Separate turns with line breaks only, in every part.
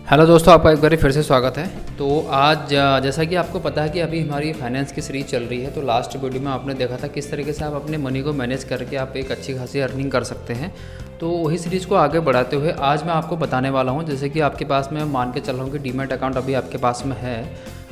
Hello दोस्तों, आपका एक बार फिर से स्वागत है। तो आज जैसा कि आपको पता है कि अभी हमारी फाइनेंस की सीरीज चल रही है। तो लास्ट वीडियो में आपने देखा था किस तरीके से आप अपने मनी को मैनेज करके आप एक अच्छी खासी अर्निंग कर सकते हैं। तो वही सीरीज़ को आगे बढ़ाते हुए आज मैं आपको बताने वाला हूँ, जैसे कि आपके पास में मान के चल रहा हूँ कि डीमैट अकाउंट अभी आपके पास में है,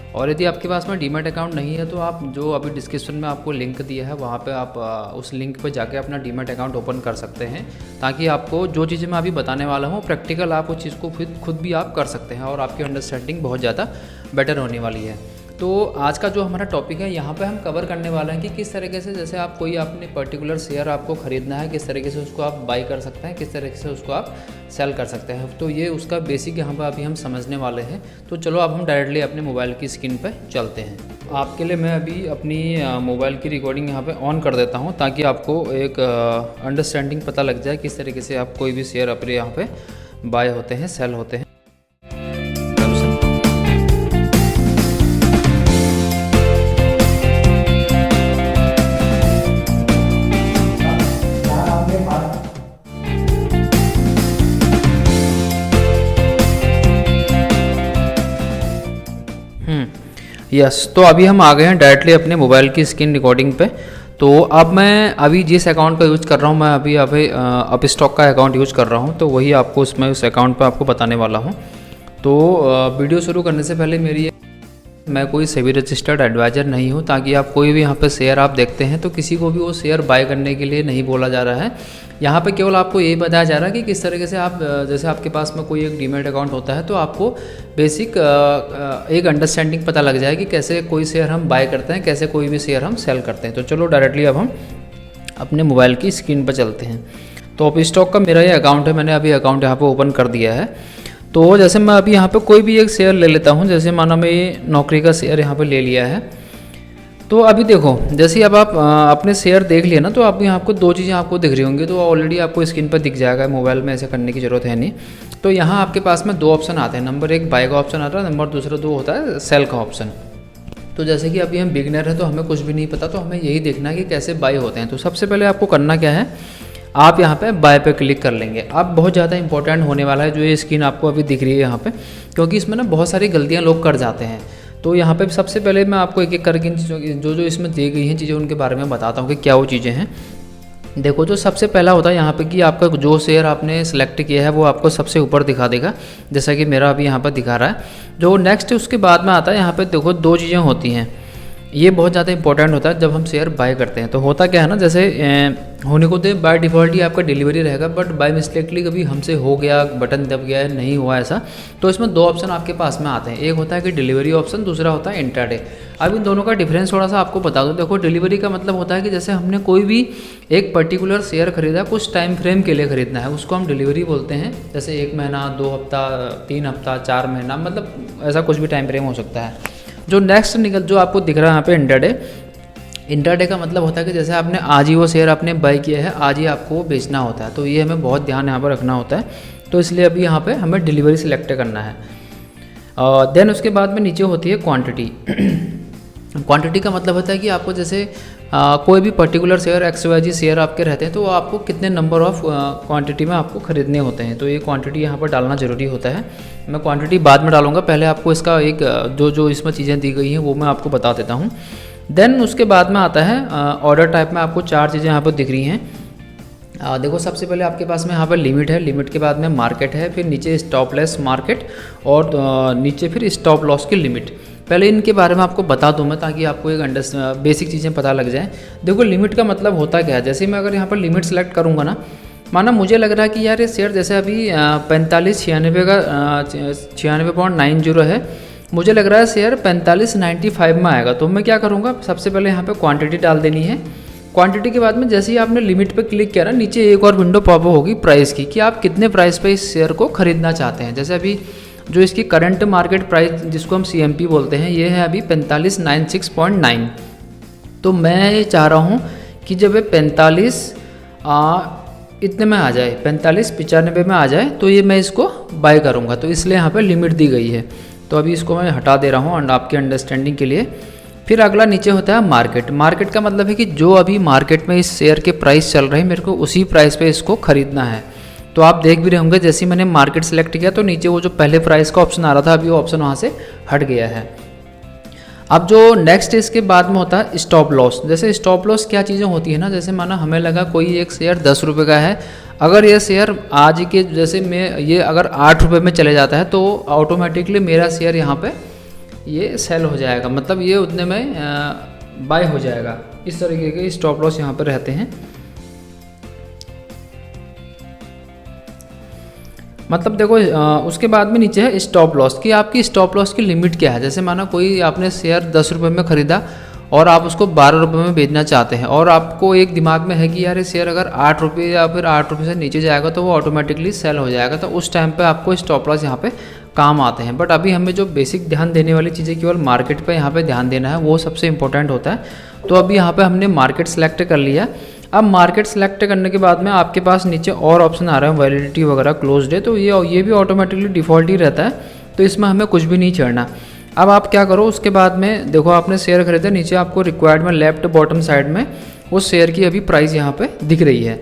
और यदि आपके पास में डीमैट अकाउंट नहीं है तो आप जो अभी डिस्क्रिप्शन में आपको लिंक दिया है वहाँ पे आप उस लिंक पे जाके अपना डीमैट अकाउंट ओपन कर सकते हैं, ताकि आपको जो चीज़ें मैं अभी बताने वाला हूँ प्रैक्टिकल आप उस चीज़ को खुद भी आप कर सकते हैं और आपकी अंडरस्टैंडिंग बहुत ज़्यादा बेटर होने वाली है। तो आज का जो हमारा टॉपिक है यहाँ पे हम कवर करने वाले हैं कि किस तरीके से, जैसे आप कोई अपने पर्टिकुलर शेयर आपको ख़रीदना है, किस तरीके से उसको आप बाई कर सकते हैं, किस तरीके से उसको आप सेल कर सकते हैं। तो ये उसका बेसिक यहाँ पर अभी हम समझने वाले हैं। तो चलो अब हम डायरेक्टली अपने मोबाइल की स्क्रीन पर चलते हैं। आपके लिए मैं अभी अपनी मोबाइल की रिकॉर्डिंग यहाँ पे ऑन कर देता हूँ, ताकि आपको एक अंडरस्टैंडिंग पता लग जाए किस तरीके से आप कोई भी शेयर अपने यहाँ पे बाय होते हैं, सेल होते हैं। यस, तो अभी हम आ गए हैं डायरेक्टली अपने मोबाइल की स्क्रीन रिकॉर्डिंग पे। तो अब मैं अभी जिस अकाउंट का यूज़ कर रहा हूँ, मैं अभी अप स्टॉक का अकाउंट यूज़ कर रहा हूँ। तो वही आपको उसमें उस अकाउंट पे आपको बताने वाला हूँ। तो वीडियो शुरू करने से पहले मैं कोई सेबी रजिस्टर्ड एडवाइज़र नहीं हूँ, ताकि आप कोई भी यहाँ पे शेयर आप देखते हैं तो किसी को भी वो शेयर बाय करने के लिए नहीं बोला जा रहा है। यहाँ पे केवल आपको ये बताया जा रहा है कि किस तरीके से आप, जैसे आपके पास में कोई एक डीमैट अकाउंट होता है तो आपको बेसिक एक अंडरस्टैंडिंग पता लग जाए कि कैसे कोई शेयर हम बाय करते हैं, कैसे कोई भी शेयर हम सेल करते हैं। तो चलो डायरेक्टली अब हम अपने मोबाइल की स्क्रीन पर चलते हैं। तो अप स्टॉक का मेरा ये अकाउंट है, मैंने अभी अकाउंट यहाँ पर ओपन कर दिया है। तो जैसे मैं अभी यहाँ पे कोई भी एक शेयर ले लेता हूँ, जैसे माना मैं ये नौकरी का शेयर यहाँ पे ले लिया है। तो अभी देखो, जैसे अब आप अपने शेयर देख लिए ना, तो आप यहाँ आपको दो चीज़ें आपको दिख रही होंगी। तो ऑलरेडी आपको स्क्रीन पर दिख जाएगा, मोबाइल में ऐसे करने की ज़रूरत है नहीं। तो यहाँ आपके पास में दो ऑप्शन आते हैं। नंबर एक बाय का ऑप्शन आता है, नंबर दूसरा दो होता है सेल का ऑप्शन। तो जैसे कि अभी हम बिगनर हैं तो हमें कुछ भी नहीं पता, तो हमें यही देखना है कि कैसे बाय होते हैं। तो सबसे पहले आपको करना क्या है, आप यहाँ पे बाय पे क्लिक कर लेंगे। अब बहुत ज़्यादा इंपॉर्टेंट होने वाला है जो ये स्क्रीन आपको अभी दिख रही है यहाँ पे, क्योंकि इसमें ना बहुत सारी गलतियाँ लोग कर जाते हैं। तो यहाँ पे सबसे पहले मैं आपको एक एक करके जो इसमें दी गई हैं चीज़ें उनके बारे में बताता हूँ कि क्या वो चीज़ें हैं। देखो, जो सबसे पहला होता है यहाँ पे कि आपका जो शेयर आपने सेलेक्ट किया है वो आपको सबसे ऊपर दिखा देगा, जैसा कि मेरा अभी यहाँ पर दिखा रहा है। जो नेक्स्ट उसके बाद में आता है, यहाँ पर देखो दो चीज़ें होती हैं, ये बहुत ज़्यादा इंपॉर्टेंट होता है जब हम शेयर बाय करते हैं। तो होता क्या है ना, जैसे होने को तो बाय डिफ़ॉल्ट ही आपका डिलीवरी रहेगा, बट बाय मिस्टेकली कभी हमसे हो गया, बटन दब गया है, नहीं हुआ ऐसा, तो इसमें दो ऑप्शन आपके पास में आते हैं। एक होता है कि डिलीवरी ऑप्शन, दूसरा होता है इंट्राडे। अब इन दोनों का डिफरेंस थोड़ा सा आपको बता दूं। देखो, डिलीवरी का मतलब होता है कि जैसे हमने कोई भी एक पर्टिकुलर शेयर खरीदा, कुछ टाइम फ्रेम के लिए खरीदना है, उसको हम डिलीवरी बोलते हैं। जैसे 1 महीना, 2 हफ्ता, 3 हफ्ता, 4 महीना, मतलब ऐसा कुछ भी टाइम फ्रेम हो सकता है। जो नेक्स्ट जो आपको दिख रहा है यहाँ पे इंट्राडे का मतलब होता है कि जैसे आपने आज ही वो शेयर आपने बाय किया है, आज ही आपको वो बेचना होता है। तो ये हमें बहुत ध्यान यहाँ पर रखना होता है। तो इसलिए अभी यहाँ पे हमें डिलीवरी सिलेक्ट करना है। देन उसके बाद में नीचे होती है क्वांटिटी। क्वांटिटी का मतलब होता है कि आपको जैसे कोई भी पर्टिकुलर शेयर XYZ शेयर आपके रहते हैं, तो आपको कितने नंबर ऑफ क्वांटिटी में आपको ख़रीदने होते हैं। तो ये क्वांटिटी यहाँ पर डालना ज़रूरी होता है। मैं क्वांटिटी बाद में डालूंगा, पहले आपको इसका एक जो इसमें चीज़ें दी गई हैं वो मैं आपको बता देता हूँ। देन उसके बाद में आता है ऑर्डर टाइप में आपको 4 चीज़ें यहाँ पर दिख रही हैं। देखो, सबसे पहले आपके पास में यहाँ पर लिमिट है, लिमिट के बाद में मार्केट है, फिर नीचे स्टॉप लेस मार्केट, और नीचे फिर स्टॉप लॉस की लिमिट। पहले इनके बारे में आपको बता दूं मैं, ताकि आपको एक बेसिक चीज़ें पता लग जाए। देखो, लिमिट का मतलब होता क्या है, जैसे मैं अगर यहाँ पर लिमिट सेलेक्ट करूँगा ना, माना मुझे लग रहा है कि यार ये शेयर जैसे अभी 4596 का 96.90 है, मुझे लग रहा है शेयर 4595 में आएगा। तो मैं क्या करूँगा, सबसे पहले यहाँ पर क्वान्टिटी डाल देनी है। क्वांटिटी के बाद में जैसे ही आपने लिमिट पे क्लिक किया ना, नीचे एक और विंडो पॉप होगी प्राइस की, कि आप कितने प्राइस पे इस शेयर को खरीदना चाहते हैं। जैसे अभी जो इसकी करंट मार्केट प्राइस, जिसको हम CMP बोलते हैं, ये है अभी 4596.9। तो मैं ये चाह रहा हूँ कि जब ये 45 इतने में आ जाए, 4595 में आ जाए, तो ये मैं इसको बाय करूँगा। तो इसलिए यहाँ पर लिमिट दी गई है। तो अभी इसको मैं हटा दे रहा हूँ आपकी अंडरस्टैंडिंग के लिए। फिर अगला नीचे होता है मार्केट। मार्केट का मतलब है कि जो अभी मार्केट में इस शेयर के प्राइस चल रहे हैं, मेरे को उसी प्राइस पे इसको खरीदना है। तो आप देख भी रहे होंगे जैसे ही मैंने मार्केट सेलेक्ट किया तो नीचे वो जो पहले प्राइस का ऑप्शन आ रहा था अभी वो ऑप्शन वहाँ से हट गया है। अब जो नेक्स्ट इसके बाद में होता है स्टॉप लॉस। जैसे स्टॉप लॉस क्या चीज़ें होती है ना, जैसे माना हमें लगा कोई एक शेयर 10 रुपये का है, अगर ये शेयर आज के जैसे मैं ये अगर 8 रुपये में चले जाता है तो ऑटोमेटिकली मेरा शेयर यहाँ पे ये सेल हो जाएगा, मतलब ये उतने में बाय हो जाएगा। इस तरीके के स्टॉप लॉस यहाँ पर रहते हैं। मतलब देखो उसके बाद में नीचे है स्टॉप लॉस कि आपकी स्टॉप लॉस की लिमिट क्या है। जैसे माना कोई आपने शेयर 10 रुपये में ख़रीदा और आप उसको 12 रुपये में बेचना चाहते हैं और आपको एक दिमाग में है कि यार ये शेयर अगर 8 रुपये या फिर 8 रुपये से नीचे जाएगा तो वो ऑटोमेटिकली सेल हो जाएगा, तो उस टाइम पे आपको स्टॉप लॉस यहाँ पे काम आते हैं। बट अभी हमें जो बेसिक ध्यान देने वाली चीज़ें केवल मार्केट पे यहाँ पे ध्यान देना है, वो सबसे इंपॉर्टेंट होता है। तो अभी यहाँ पे हमने मार्केट सेलेक्ट कर लिया। अब मार्केट सेलेक्ट करने के बाद में आपके पास नीचे और ऑप्शन आ रहा है वैलिडिटी वगैरह क्लोज डे, तो ये भी ऑटोमेटिकली डिफ़ॉल्ट ही रहता है, तो इसमें हमें कुछ भी नहीं छेड़ना। अब आप क्या करो, उसके बाद में देखो आपने शेयर खरीदा, नीचे आपको रिक्वायर्ड में लेफ्ट बॉटम साइड में उस शेयर की अभी प्राइस यहाँ पे दिख रही है।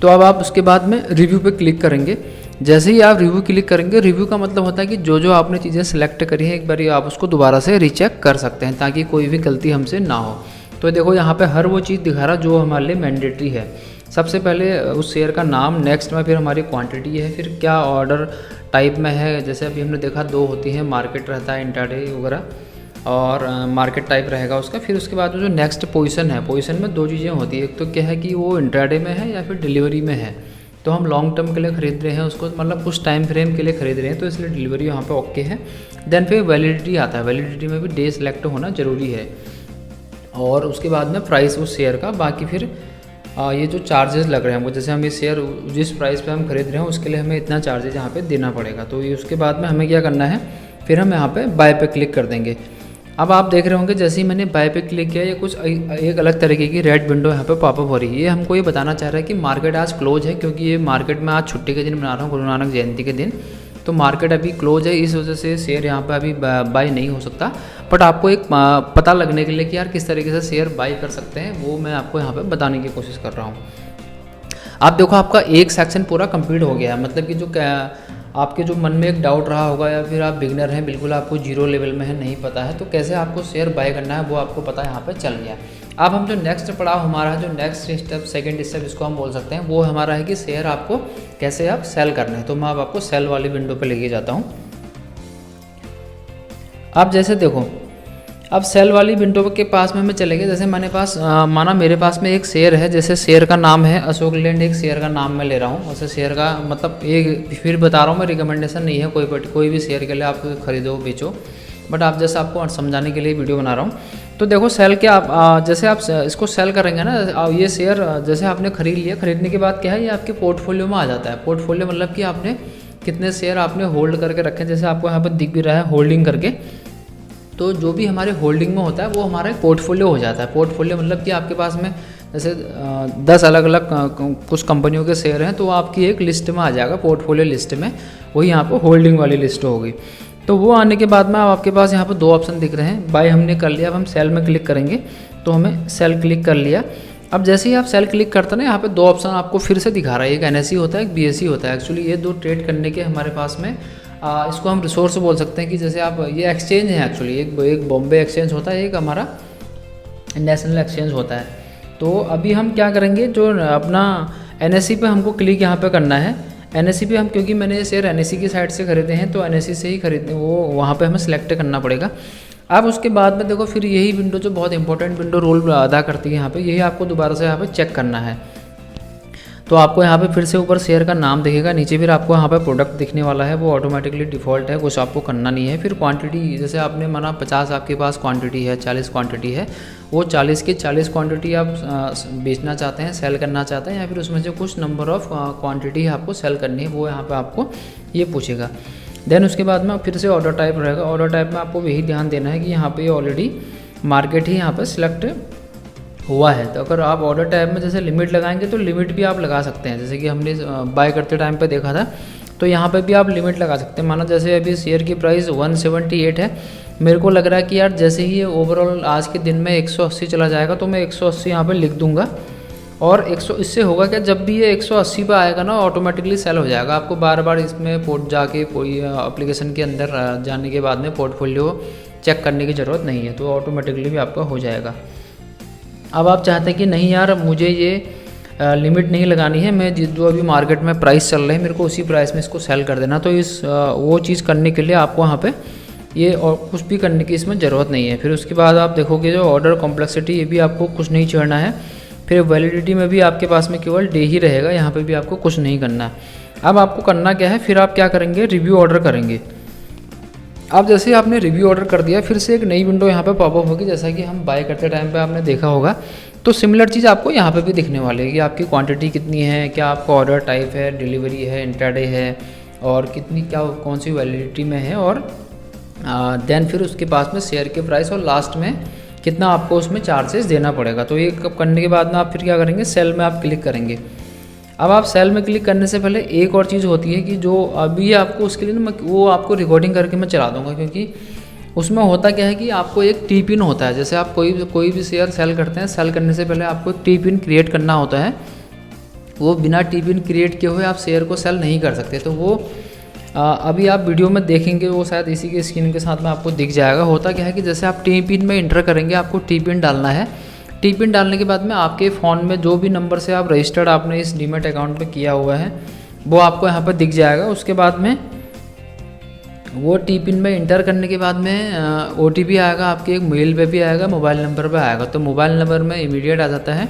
तो अब आप उसके बाद में रिव्यू पे क्लिक करेंगे। जैसे ही आप रिव्यू क्लिक करेंगे, रिव्यू का मतलब होता है कि जो आपने चीज़ें सेलेक्ट करी हैं एक बार आप उसको दोबारा से रीचेक कर सकते हैं ताकि कोई भी गलती हमसे ना हो। तो देखो यहाँ पे हर वो चीज़ दिखा रहा जो हमारे लिए मैंडेटरी है। सबसे पहले उस शेयर का नाम, नेक्स्ट में फिर हमारी क्वांटिटी है, फिर क्या ऑर्डर टाइप में है। जैसे अभी हमने देखा 2 होती हैं, मार्केट रहता है, इंट्राडे वगैरह, और मार्केट टाइप रहेगा उसका। फिर उसके बाद जो नेक्स्ट पोजीशन है, पोजीशन में 2 चीज़ें होती है, एक तो क्या है कि वो इंट्राडे में है या फिर डिलीवरी में है। तो हम लॉन्ग टर्म के लिए ख़रीद रहे हैं उसको, मतलब कुछ टाइम फ्रेम के लिए ख़रीद रहे हैं, तो इसलिए डिलीवरी यहाँ पे ओके है। देन फिर वैलिडिटी आता है, वैलिडिटी में भी डे सेलेक्ट होना ज़रूरी है, और उसके बाद में प्राइस उस शेयर का। बाकी फिर ये जो चार्जेस लग रहे हैं वो, जैसे हम ये शेयर जिस प्राइस पे हम खरीद रहे हैं उसके लिए हमें इतना चार्जेस यहाँ पे देना पड़ेगा। तो ये उसके बाद में हमें क्या करना है, फिर हम यहाँ पे बाय पे क्लिक कर देंगे। अब आप देख रहे होंगे जैसे ही मैंने बाय पे क्लिक किया, ये कुछ एक अलग तरीके की रेड विंडो यहाँ पे पॉपअप हो रही है। ये हमको ये बताना चाह रहा है कि मार्केट आज क्लोज है, क्योंकि ये मार्केट में आज छुट्टी के दिन मना रहा हूँ, गुरु नानक जयंती के दिन, तो मार्केट अभी क्लोज है, इस वजह से शेयर यहाँ पे अभी बाय नहीं हो सकता। बट आपको एक पता लगने के लिए कि यार किस तरीके से शेयर बाय कर सकते हैं, वो मैं आपको यहाँ पे बताने की कोशिश कर रहा हूँ। आप देखो आपका एक सेक्शन पूरा कंप्लीट हो गया है, मतलब कि जो आपके जो मन में एक डाउट रहा होगा या फिर आप बिगनर हैं, बिल्कुल आपको जीरो लेवल में है, नहीं पता है तो कैसे आपको शेयर बाय करना है वो आपको पता यहाँ पे चल गया। अब हम जो नेक्स्ट पड़ाव हमारा है, जो नेक्स्ट स्टेप, सेकंड स्टेप इसको हम बोल सकते हैं, वो हमारा है कि शेयर आपको कैसे आप सेल करना है। तो मैं अब आपको सेल वाली विंडो पे लेके जाता हूँ। आप जैसे देखो, अब सेल वाली विंडो के पास में हमें चले गए। जैसे माना मेरे पास में एक शेयर है, जैसे शेयर का नाम है अशोक लैंड, एक शेयर का नाम मैं ले रहा हूँ। वैसे शेयर का मतलब एक फिर बता रहा हूँ मैं, रिकमेंडेशन नहीं है कोई भी शेयर के लिए आप खरीदो बेचो, बट आप जैसे आपको समझाने के लिए वीडियो बना रहा हूँ। तो देखो सेल के आप जैसे आप इसको सेल करेंगे ना, ये शेयर जैसे आपने खरीद लिया, खरीदने के बाद क्या है, ये आपके पोर्टफोलियो में आ जाता है। पोर्टफोलियो मतलब कि आपने कितने शेयर आपने होल्ड करके रखे, जैसे आपको यहाँ पर दिख भी रहा है होल्डिंग करके। तो जो भी हमारे होल्डिंग में होता है वो हमारा पोर्टफोलियो हो जाता है। पोर्टफोलियो मतलब कि आपके पास में जैसे 10 अलग अलग कुछ कंपनियों के शेयर हैं, तो आपकी एक लिस्ट में आ जाएगा, पोर्टफोलियो लिस्ट में, वही यहाँ पर होल्डिंग वाली लिस्ट होगी। तो वो आने के बाद में अब आपके पास यहाँ पर 2 ऑप्शन दिख रहे हैं। बाय हमने कर लिया, अब हम सेल में क्लिक करेंगे, तो हमें सेल क्लिक कर लिया। अब जैसे ही आप सेल क्लिक करते हैं ना, यहाँ पे 2 ऑप्शन आपको फिर से दिखा रहा है, एक NSE होता है, एक BSE होता है। एक्चुअली ये 2 ट्रेड करने के हमारे पास में इसको हम रिसोर्स बोल सकते हैं कि जैसे आप ये एक्सचेंज है एक्चुअली, एक बॉम्बे एक्सचेंज होता है, एक हमारा नेशनल एक्सचेंज होता है। तो अभी हम क्या करेंगे, जो अपना NSE पे हमको क्लिक यहाँ पे करना है। NSE पे हम, क्योंकि मैंने ये शेयर NSE की साइड से खरीदे हैं तो NSE से ही खरीदने, वो वहाँ पे हमें सेलेक्ट करना पड़ेगा। अब उसके बाद में देखो फिर यही विंडो जो बहुत इंपॉर्टेंट विंडो रोल अदा करती है यहाँ पे, यही आपको दोबारा से यहाँ पे चेक करना है। तो आपको यहाँ पे फिर से ऊपर शेयर का नाम दिखेगा, नीचे फिर आपको यहाँ पे प्रोडक्ट दिखने वाला है, वो ऑटोमेटिकली डिफ़ॉल्ट है, कुछ आपको करना नहीं है। फिर क्वांटिटी, जैसे आपने माना 50 आपके पास क्वांटिटी है, 40 क्वांटिटी है, वो 40 की 40 क्वांटिटी आप बेचना चाहते हैं, सेल करना चाहते हैं, या फिर उसमें से कुछ नंबर ऑफ क्वांटिटी आपको सेल करनी है, वो यहाँ पर आपको ये पूछेगा। देन उसके बाद में फिर से ऑर्डर टाइप रहेगा। ऑर्डर टाइप में आपको यही ध्यान देना है कि यहाँ पे ऑलरेडी मार्केट ही यहाँ पे सिलेक्ट हुआ है। तो अगर आप ऑर्डर टाइप में जैसे लिमिट लगाएंगे तो लिमिट भी आप लगा सकते हैं, जैसे कि हमने बाय करते टाइम पे देखा था, तो यहाँ पे भी आप लिमिट लगा सकते हैं। माना जैसे अभी शेयर की प्राइस 178 है, मेरे को लग रहा है कि यार जैसे ही ये ओवरऑल आज के दिन में 180 चला जाएगा तो मैं 180 यहाँ पर लिख दूँगा, और 100 इससे होगा क्या, जब भी ये 180 पे आएगा ना ऑटोमेटिकली सेल हो जाएगा। आपको बार बार इसमें पोर्ट जाके कोई एप्लीकेशन के अंदर जाने के बाद में पोर्टफोलियो चेक करने की ज़रूरत नहीं है, तो ऑटोमेटिकली भी आपका हो जाएगा। अब आप चाहते हैं कि नहीं यार मुझे ये लिमिट नहीं लगानी है, मैं जो अभी मार्केट में प्राइस चल रहे हैं मेरे को उसी प्राइस में इसको सेल कर देना, तो इस वो चीज़ करने के लिए आपको वहाँ पे ये और कुछ भी करने की इसमें ज़रूरत नहीं है। फिर उसके बाद आप देखोगे जो ऑर्डर कॉम्प्लेक्सिटी, ये भी आपको कुछ नहीं छोड़ना है। फिर वैलिडिटी में भी आपके पास में केवल डे ही रहेगा, यहाँ पे भी आपको कुछ नहीं करना है। अब आपको करना क्या है, फिर आप क्या करेंगे, रिव्यू ऑर्डर करेंगे। अब जैसे ही आपने रिव्यू ऑर्डर कर दिया, फिर से एक नई विंडो यहाँ पे पॉपअप होगी, जैसा कि हम बाय करते टाइम पे आपने देखा होगा। तो सिमिलर चीज़ आपको यहाँ पे भी दिखने वाली है कि आपकी क्वांटिटी कितनी है, क्या आपका ऑर्डर टाइप है, डिलीवरी है, इंट्राडे है, और कितनी क्या कौन सी वैलिडिटी में है, और देन फिर उसके पास में शेयर के प्राइस, और लास्ट में कितना आपको उसमें चार्जेस देना पड़ेगा। तो ये करने के बाद में आप फिर क्या करेंगे, सेल में आप क्लिक करेंगे। अब आप सेल में क्लिक करने से पहले एक और चीज़ होती है कि जो अभी आपको उसके लिए ना वो आपको रिकॉर्डिंग करके मैं चला दूंगा, क्योंकि उसमें होता क्या है कि आपको एक टी पिन होता है। जैसे आप कोई भी शेयर सेल करते हैं, सेल करने से पहले आपको एक टी पिन क्रिएट करना होता है। वो बिना टी पिन क्रिएट किए हुए आप शेयर को सेल नहीं कर सकते। तो वो अभी आप वीडियो में देखेंगे, वो शायद इसी के स्क्रीन के साथ में आपको दिख जाएगा। होता क्या है कि जैसे आप टी पिन में इंटर करेंगे, आपको टी पिन डालना है। टी पिन डालने के बाद में आपके फ़ोन में जो भी नंबर से आप रजिस्टर्ड आपने इस डीमैट अकाउंट पे किया हुआ है वो आपको यहाँ पर दिख जाएगा। उसके बाद में वो टी पिन में इंटर करने के बाद में OTP आएगा, आपके एक मेल पे भी आएगा, मोबाइल नंबर पे आएगा। तो मोबाइल नंबर में इमीडिएट आ जाता है,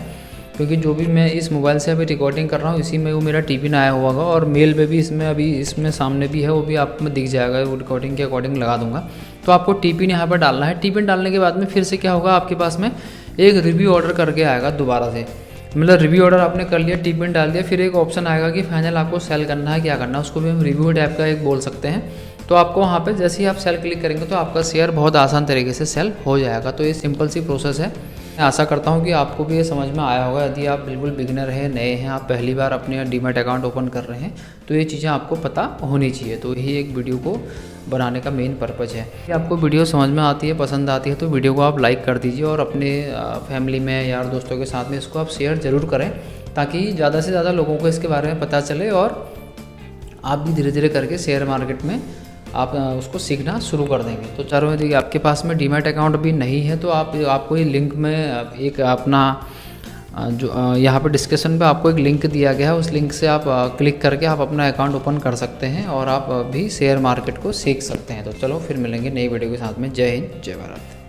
क्योंकि जो भी मैं इस मोबाइल से अभी रिकॉर्डिंग कर रहा हूँ इसी में वो मेरा टी पिन आया हुआ होगा, और मेल पे भी इसमें अभी इसमें सामने भी है, वो भी आपको दिख जाएगा। वो रिकॉर्डिंग के अकॉर्डिंग लगा दूंगा। तो आपको टी पिन यहाँ पर डालना है। टी पिन डालने के बाद में फिर से क्या होगा, आपके पास में एक रिव्यू ऑर्डर करके आएगा दोबारा से। मतलब रिव्यू ऑर्डर आपने कर लिया, टी पिन डाल दिया, फिर एक ऑप्शन आएगा कि फाइनल आपको सेल करना है, क्या करना है, उसको भी हम रिव्यू टाइप का एक बोल सकते हैं। तो आपको वहाँ पे जैसे ही आप सेल क्लिक करेंगे तो आपका शेयर बहुत आसान तरीके से सेल हो जाएगा। तो ये सिंपल सी प्रोसेस है। मैं आशा करता हूँ कि आपको भी ये समझ में आया होगा। यदि आप बिल्कुल बिगिनर हैं, नए हैं, आप पहली बार अपने डीमैट अकाउंट ओपन कर रहे हैं, तो ये चीज़ें आपको पता होनी चाहिए। तो यही एक वीडियो को बनाने का मेन पर्पज़ है। कि आपको वीडियो समझ में आती है, पसंद आती है, तो वीडियो को आप लाइक कर दीजिए, और अपने फैमिली में यार दोस्तों के साथ में इसको आप शेयर ज़रूर करें, ताकि ज़्यादा से ज़्यादा लोगों को इसके बारे में पता चले, और आप भी धीरे धीरे करके शेयर मार्केट में आप उसको सीखना शुरू कर देंगे। तो चारों यदि आपके पास में डीमैट अकाउंट भी नहीं है, तो आपको ये लिंक में एक अपना जो यहाँ पे डिस्क्रिप्शन पे आपको एक लिंक दिया गया है, उस लिंक से आप क्लिक करके आप अपना अकाउंट ओपन कर सकते हैं, और आप भी शेयर मार्केट को सीख सकते हैं। तो चलो फिर मिलेंगे नई वीडियो के साथ में। जय हिंद, जय भारत।